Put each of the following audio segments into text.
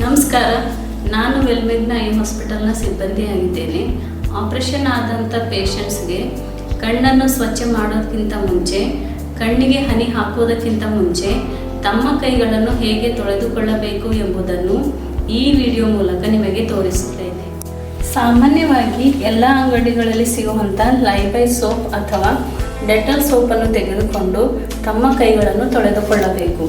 ನಮಸ್ಕಾರ, ನಾನು ವೆಲ್ಮೆಗ್ನ I ಹಾಸ್ಪಿಟಲ್ನ ಸಿಬ್ಬಂದಿಯಾಗಿದ್ದೇನೆ. Operation ಆದಂಥ ಪೇಷಂಟ್ಸ್ಗೆ ಕಣ್ಣನ್ನು ಸ್ವಚ್ಛ ಮಾಡೋದಕ್ಕಿಂತ ಮುಂಚೆ, ಕಣ್ಣಿಗೆ ಹನಿ ಹಾಕೋದಕ್ಕಿಂತ ಮುಂಚೆ ತಮ್ಮ ಕೈಗಳನ್ನು ಹೇಗೆ ತೊಳೆದುಕೊಳ್ಳಬೇಕು ಎಂಬುದನ್ನು ಈ ವಿಡಿಯೋ ಮೂಲಕ ನಿಮಗೆ ತೋರಿಸುತ್ತೇನೆ. ಸಾಮಾನ್ಯವಾಗಿ ಎಲ್ಲ ಅಂಗಡಿಗಳಲ್ಲಿ ಸಿಗುವಂಥ ಲೈಫ್ಬಾಯ್ ಸೋಪ್ ಅಥವಾ ಡೆಟಾಲ್ ಸೋಪನ್ನು ತೆಗೆದುಕೊಂಡು ತಮ್ಮ ಕೈಗಳನ್ನು ತೊಳೆದುಕೊಳ್ಳಬೇಕು.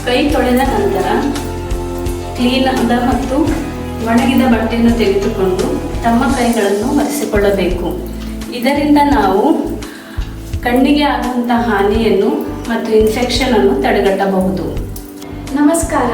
ಕೈ ತೊಳೆದ ನಂತರ ಕ್ಲೀನ್ ಆದ ಮತ್ತು ಒಣಗಿದ ಬಟ್ಟೆಯನ್ನು ತೆಗೆದುಕೊಂಡು ತಮ್ಮ ಕೈಗಳನ್ನು ಒರೆಸಿಕೊಳ್ಳಬೇಕು. ಇದರಿಂದ ನಾವು ಕಣ್ಣಿಗೆ ಆಗುವಂಥ ಹಾನಿಯನ್ನು ಮತ್ತು ಇನ್ಫೆಕ್ಷನ್ ಅನ್ನು ತಡೆಗಟ್ಟಬಹುದು. ನಮಸ್ಕಾರ,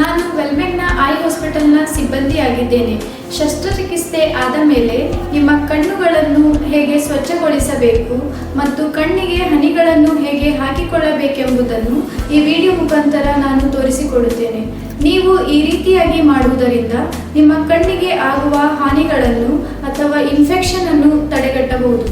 ನಾನು ವೆಲ್ಮೆಗ್ನ ಐ ಹಾಸ್ಪಿಟಲ್ನ ಸಿಬ್ಬಂದಿಯಾಗಿದ್ದೇನೆ. ಶಸ್ತ್ರಚಿಕಿತ್ಸೆ ಆದ ಮೇಲೆ ನಿಮ್ಮ ಕಣ್ಣುಗಳನ್ನು ಹೇಗೆ ಸ್ವಚ್ಛಗೊಳಿಸಬೇಕು ಮತ್ತು ಕಣ್ಣಿಗೆ ಹನಿಗಳನ್ನು ಹೇಗೆ ಹಾಕಿಕೊಳ್ಳಬೇಕೆಂಬುದನ್ನು ಈ ವಿಡಿಯೋ ಮುಖಾಂತರ ನಾನು ತೋರಿಸಿಕೊಡುತ್ತೇನೆ. ನೀವು ಈ ರೀತಿಯಾಗಿ ಮಾಡುವುದರಿಂದ ನಿಮ್ಮ ಕಣ್ಣಿಗೆ ಆಗುವ ಹಾನಿಗಳನ್ನು ಅಥವಾ ಇನ್ಫೆಕ್ಷನ್ ಅನ್ನು ತಡೆಗಟ್ಟಬಹುದು.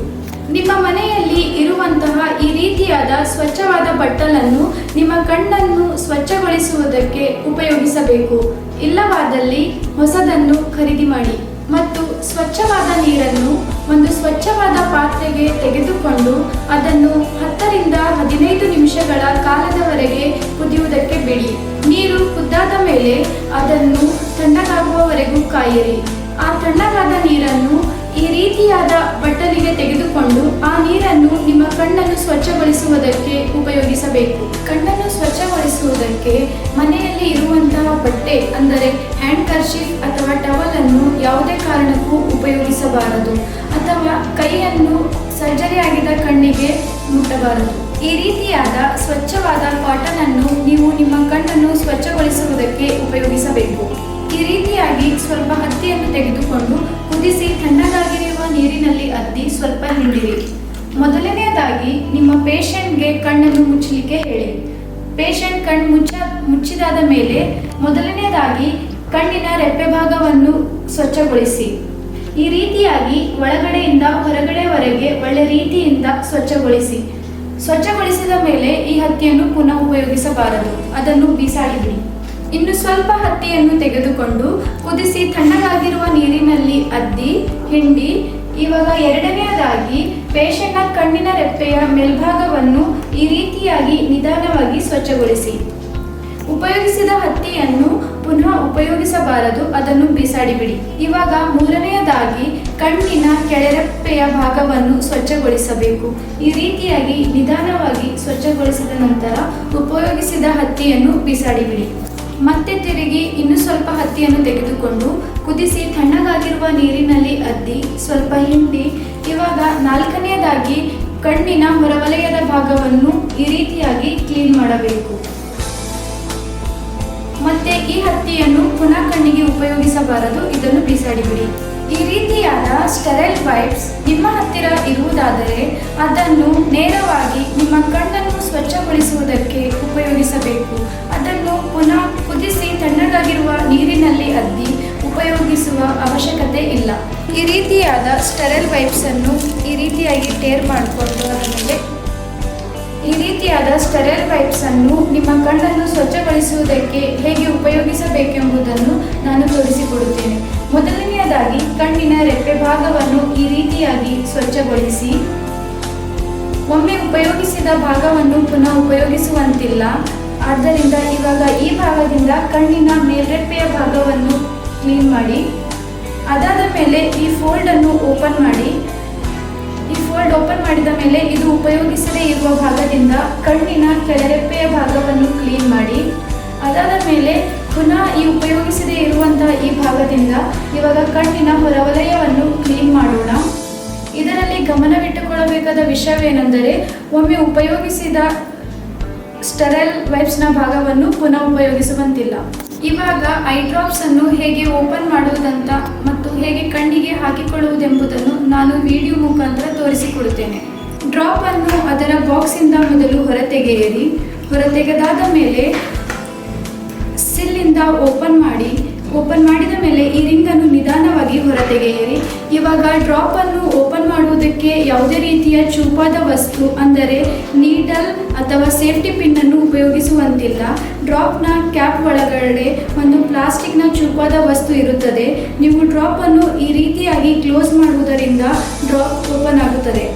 ನಿಮ್ಮ ಮನೆಯಲ್ಲಿ ಇರುವಂತಹ ಈ ರೀತಿಯಾದ ಸ್ವಚ್ಛವಾದ ಬಟ್ಟಲನ್ನು ನಿಮ್ಮ ಕಣ್ಣನ್ನು ಸ್ವಚ್ಛಗೊಳಿಸುವುದಕ್ಕೆ ಉಪಯೋಗಿಸಬೇಕು. ಇಲ್ಲವಾದಲ್ಲಿ ಹೊಸದನ್ನು ಖರೀದಿ ಮಾಡಿ. ಮತ್ತು ಸ್ವಚ್ಛವಾದ ನೀರನ್ನು ಒಂದು ಸ್ವಚ್ಛವಾದ ಪಾತ್ರೆಗೆ ತೆಗೆದುಕೊಂಡು ಅದನ್ನು 10 ರಿಂದ 15 ನಿಮಿಷಗಳ ಕಾಲದವರೆಗೆ ಕುದಿಯುವುದಕ್ಕೆ ಬಿಡಿ. ನೀರು ಕುದ್ದಾದ ಮೇಲೆ ಅದನ್ನು ತಣ್ಣಗಾಗುವವರೆಗೂ ಕಾಯಿರಿ. ಆ ತಣ್ಣಗಾದ ನೀರನ್ನು ಈ ರೀತಿಯಾದ ಬಟ್ಟಲಿಗೆ ತೆಗೆದುಕೊಂಡು ಆ ನೀರನ್ನು ನಿಮ್ಮ ಕಣ್ಣನ್ನು ಸ್ವಚ್ಛಗೊಳಿಸುವುದಕ್ಕೆ ಉಪಯೋಗಿಸಬೇಕು. ಕಣ್ಣನ್ನು ಸ್ವಚ್ಛಗೊಳಿಸುವುದಕ್ಕೆ ಮನೆಯಲ್ಲಿ ಇರುವಂತಹ ಬಟ್ಟೆ ಅಂದರೆ ಹ್ಯಾಂಡ್ ಕರ್ಚೀಫ್ ಅಥವಾ ಟವಲ್ ಅನ್ನು ಯಾವುದೇ ಕಾರಣಕ್ಕೂ ಉಪಯೋಗಿಸಬಾರದು ಅಥವಾ ಕೈಯನ್ನು ಸರ್ಜರಿ ಆಗಿದ್ದ ಕಣ್ಣಿಗೆ ಮುಟ್ಟಬಾರದು. ಈ ರೀತಿಯಾದ ಸ್ವಚ್ಛವಾದ ಕಾಟನ್ ಅನ್ನು ನೀವು ನಿಮ್ಮ ಕಣ್ಣನ್ನು ಸ್ವಚ್ಛಗೊಳಿಸುವುದಕ್ಕೆ ಉಪಯೋಗಿಸಬೇಕು. ಈ ರೀತಿಯಾಗಿ ಸ್ವಲ್ಪ ಹತ್ತಿಯನ್ನು ತೆಗೆದುಕೊಂಡು ಕುದಿಸಿ ತಣ್ಣಗಾಗಿರುವ ನೀರಿನಲ್ಲಿ ಅದ್ದಿ ಸ್ವಲ್ಪ ಹಿಂಡಿರಿ. ಮೊದಲನೆಯದಾಗಿ ನಿಮ್ಮ ಪೇಷಂಟ್ಗೆ ಕಣ್ಣನ್ನು ಮುಚ್ಚಲಿಕ್ಕೆ ಹೇಳಿ. ಪೇಷಂಟ್ ಕಣ್ಣು ಮುಚ್ಚಿದಾದ ಮೇಲೆ ಮೊದಲನೆಯದಾಗಿ ಕಣ್ಣಿನ ರೆಪ್ಪೆ ಭಾಗವನ್ನು ಸ್ವಚ್ಛಗೊಳಿಸಿ. ಈ ರೀತಿಯಾಗಿ ಒಳಗಡೆಯಿಂದ ಹೊರಗಡೆವರೆಗೆ ಒಳ್ಳೆ ರೀತಿಯಿಂದ ಸ್ವಚ್ಛಗೊಳಿಸಿ. ಸ್ವಚ್ಛಗೊಳಿಸಿದ ಮೇಲೆ ಈ ಹತ್ತಿಯನ್ನು ಪುನಃ ಉಪಯೋಗಿಸಬಾರದು, ಅದನ್ನು ಬೀಸಾಡಿಬಿಡಿ. ಇನ್ನು ಸ್ವಲ್ಪ ಹತ್ತಿಯನ್ನು ತೆಗೆದುಕೊಂಡು ಕುದಿಸಿ ತಣ್ಣಗಾಗಿರುವ ನೀರಿನಲ್ಲಿ ಅದ್ದಿ ಹಿಂಡಿ. ಇವಾಗ ಎರಡನೆಯದಾಗಿ ಪೇಷಂಟ್ನ ಕಣ್ಣಿನ ರೆಪ್ಪೆಯ ಮೇಲ್ಭಾಗವನ್ನು ಈ ರೀತಿಯಾಗಿ ನಿಧಾನವಾಗಿ ಸ್ವಚ್ಛಗೊಳಿಸಿ. ಉಪಯೋಗಿಸಿದ ಹತ್ತಿಯನ್ನು ಪುನಃ ಉಪಯೋಗಿಸಬಾರದು, ಅದನ್ನು ಬೀಸಾಡಿಬಿಡಿ. ಇವಾಗ ಮೂರನೆಯದಾಗಿ ಕಣ್ಣಿನ ಕೆಳರೆಪ್ಪೆಯ ಭಾಗವನ್ನು ಸ್ವಚ್ಛಗೊಳಿಸಬೇಕು. ಈ ರೀತಿಯಾಗಿ ನಿಧಾನವಾಗಿ ಸ್ವಚ್ಛಗೊಳಿಸಿದ ನಂತರ ಉಪಯೋಗಿಸಿದ ಹತ್ತಿಯನ್ನು ಬೀಸಾಡಿಬಿಡಿ. ಮತ್ತೆ ತಿರುಗಿ ಇನ್ನು ಸ್ವಲ್ಪ ಹತ್ತಿಯನ್ನು ತೆಗೆದುಕೊಂಡು ಕುದಿಸಿ ತಣ್ಣಗಾಗಿರುವ ನೀರಿನಲ್ಲಿ ಅದ್ದಿ ಸ್ವಲ್ಪ ಹಿಂಡಿ. ಇವಾಗ ನಾಲ್ಕನೆಯದಾಗಿ ಕಣ್ಣಿನ ಹೊರವಲಯದ ಭಾಗವನ್ನು ಈ ರೀತಿಯಾಗಿ ಕ್ಲೀನ್ ಮಾಡಬೇಕು. ಮತ್ತೆ ಈ ಹತ್ತಿಯನ್ನು ಪುನಃ ಕಣ್ಣಿಗೆ ಉಪಯೋಗಿಸಬಾರದು, ಇದನ್ನು ಬೀಸಾಡಿಬಿಡಿ. ಈ ರೀತಿಯಾದ ಸ್ಟೆರೈಲ್ ವೈಪ್ಸ್ ನಿಮ್ಮ ಹತ್ತಿರ ಇರುವುದಾದರೆ ಅದನ್ನು ನೇರವಾಗಿ ನಿಮ್ಮ ಕಣ್ಣನ್ನು ಸ್ವಚ್ಛಗೊಳಿಸುವುದಕ್ಕೆ ಉಪಯೋಗಿಸಬೇಕು. ಅದನ್ನು ಪುನಃ ಕುದಿಸಿ ತಣ್ಣಗಾಗಿರುವ ನೀರಿನಲ್ಲಿ ಅದ್ದಿ ಉಪಯೋಗಿಸುವ ಅವಶ್ಯಕತೆ ಇಲ್ಲ. ಈ ರೀತಿಯಾದ ಸ್ಟೆರೈಲ್ ವೈಪ್ಸನ್ನು ಈ ರೀತಿಯಾಗಿ ಟೇರ್ ಮಾಡಿಕೊಂಡು ಆದಮೇಲೆ ಈ ರೀತಿಯಾದ ಸ್ಟೆರೈಲ್ ವೈಪ್ಸನ್ನು ನಿಮ್ಮ ಕಣ್ಣನ್ನು ಸ್ವಚ್ಛಗೊಳಿಸುವುದಕ್ಕೆ ಹೇಗೆ ಉಪಯೋಗಿಸಬೇಕೆಂಬುದನ್ನು ನಾನು ತೋರಿಸಿಕೊಡುತ್ತೇನೆ. ಮೊದಲನೆಯದಾಗಿ ಕಣ್ಣಿನ ರೆಪ್ಪೆ ಭಾಗವನ್ನು ಈ ರೀತಿಯಾಗಿ ಸ್ವಚ್ಛಗೊಳಿಸಿ. ಒಮ್ಮೆ ಉಪಯೋಗಿಸಿದ ಭಾಗವನ್ನು ಪುನಃ ಉಪಯೋಗಿಸುವಂತಿಲ್ಲ. ಆದ್ದರಿಂದ ಇವಾಗ ಈ ಭಾಗದಿಂದ ಕಣ್ಣಿನ ಮೇಲ್ರೆಪ್ಪೆಯ ಭಾಗವನ್ನು ಕ್ಲೀನ್ ಮಾಡಿ. ಅದಾದ ಮೇಲೆ ಈ ಫೋಲ್ಡನ್ನು ಓಪನ್ ಮಾಡಿ. ಈ ಫೋಲ್ಡ್ ಓಪನ್ ಮಾಡಿದ ಮೇಲೆ ಇದು ಉಪಯೋಗಿಸದೇ ಇರುವ ಭಾಗದಿಂದ ಕಣ್ಣಿನ ಕೆಳರೆಪ್ಪೆಯ ಭಾಗವನ್ನು ಕ್ಲೀನ್ ಮಾಡಿ. ಅದಾದ ಮೇಲೆ ಪುನಃ ಈ ಉಪಯೋಗಿಸದೇ ಇರುವಂತಹ ಈ ಭಾಗದಿಂದ ಇವಾಗ ಕಣ್ಣಿನ ಹೊರವಲಯವನ್ನು ಕ್ಲೀನ್ ಮಾಡೋಣ. ಇದರಲ್ಲಿ ಗಮನವಿಟ್ಟುಕೊಳ್ಳಬೇಕಾದ ವಿಷಯವೇನೆಂದರೆ ಒಮ್ಮೆ ಉಪಯೋಗಿಸಿದ ಸ್ಟೆರೈಲ್ ವೈಪ್ಸ್ನ ಭಾಗವನ್ನು ಪುನಃ ಉಪಯೋಗಿಸುವಂತಿಲ್ಲ. ಇವಾಗ ಐ ಡ್ರಾಪ್ಸ್ ಅನ್ನು ಹೇಗೆ ಓಪನ್ ಮಾಡುವುದಂತ ಮತ್ತು ಹೇಗೆ ಕಣ್ಣಿಗೆ ಹಾಕಿಕೊಳ್ಳುವುದೆಂಬುದನ್ನು ನಾನು ವಿಡಿಯೋ ಮುಖಾಂತರ ತೋರಿಸಿಕೊಡುತ್ತೇನೆ. ಡ್ರಾಪ್ ಅನ್ನು ಅದರ ಬಾಕ್ಸಿಂದ ಮೊದಲು ಹೊರತೆಗೆಯಿರಿ. ಹೊರತೆಗೆದಾದ ಮೇಲೆ ಸಿಲ್ಲಿಂದ ಓಪನ್ ಮಾಡಿ. ಓಪನ್ ಮಾಡಿದ ಮೇಲೆ ಈ ರಿಂಗನ್ನು ನಿಧಾನವಾಗಿ ಹೊರತೆಗೆಯಿರಿ. ಇವಾಗ ಡ್ರಾಪ್ ಅನ್ನು ಓಪನ್ ಮಾಡುವುದಕ್ಕೆ ಯಾವುದೇ ರೀತಿಯ ಚೂಪಾದ ವಸ್ತು ಅಂದರೆ ನೀಡಲ್ ಅಥವಾ ಸೇಫ್ಟಿ ಪಿನ್ ಅನ್ನು ಉಪಯೋಗಿಸುವಂತಿಲ್ಲ. ಡ್ರಾಪ್ನ ಕ್ಯಾಪ್ ಒಳಗಡೆ ಒಂದು ಪ್ಲಾಸ್ಟಿಕ್ನ ಚೂಪಾದ ವಸ್ತು ಇರುತ್ತದೆ. ನೀವು ಡ್ರಾಪ್ ಅನ್ನು ಈ ರೀತಿಯಾಗಿ ಕ್ಲೋಸ್ ಮಾಡುವುದರಿಂದ ಡ್ರಾಪ್ ಓಪನ್ ಆಗುತ್ತದೆ.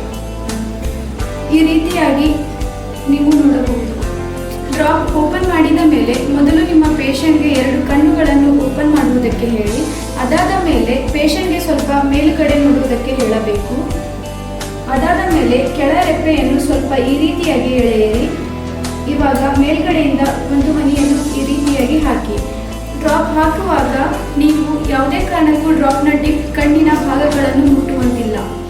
ಈ ರೀತಿಯಾಗಿ ನೀವು ನೋಡಬಹುದು. ಡ್ರಾಪ್ ಓಪನ್ ಮಾಡಿದ ಮೇಲೆ ಮೊದಲು ನಿಮ್ಮ ಪೇಷಂಟ್ಗೆ 2 ಕಣ್ಣುಗಳನ್ನು ಓಪನ್ ಮಾಡುವುದಕ್ಕೆ ಹೇಳಿ. ಅದಾದ ಮೇಲೆ ಪೇಷಂಟ್ಗೆ ಸ್ವಲ್ಪ ಮೇಲುಗಡೆ ನೋಡುವುದಕ್ಕೆ ಹೇಳಬೇಕು. ಅದಾದ ಮೇಲೆ ಕೆಳ ರೆಪ್ಪೆಯನ್ನು ಸ್ವಲ್ಪ ಈ ರೀತಿಯಾಗಿ ಎಳೆಯಿರಿ. ಇವಾಗ ಮೇಲ್ಗಡೆಯಿಂದ ಒಂದು ಹನಿಯನ್ನು ಈ ರೀತಿಯಾಗಿ ಹಾಕಿ. ಡ್ರಾಪ್ ಹಾಕುವಾಗ ನೀವು ಯಾವುದೇ ಕಾರಣಕ್ಕೂ ಡ್ರಾಪ್ನ ಟಿಪ್ ಕಣ್ಣಿನ ಭಾಗಗಳನ್ನು ಮುಟ್ಟುವಂತಿಲ್ಲ.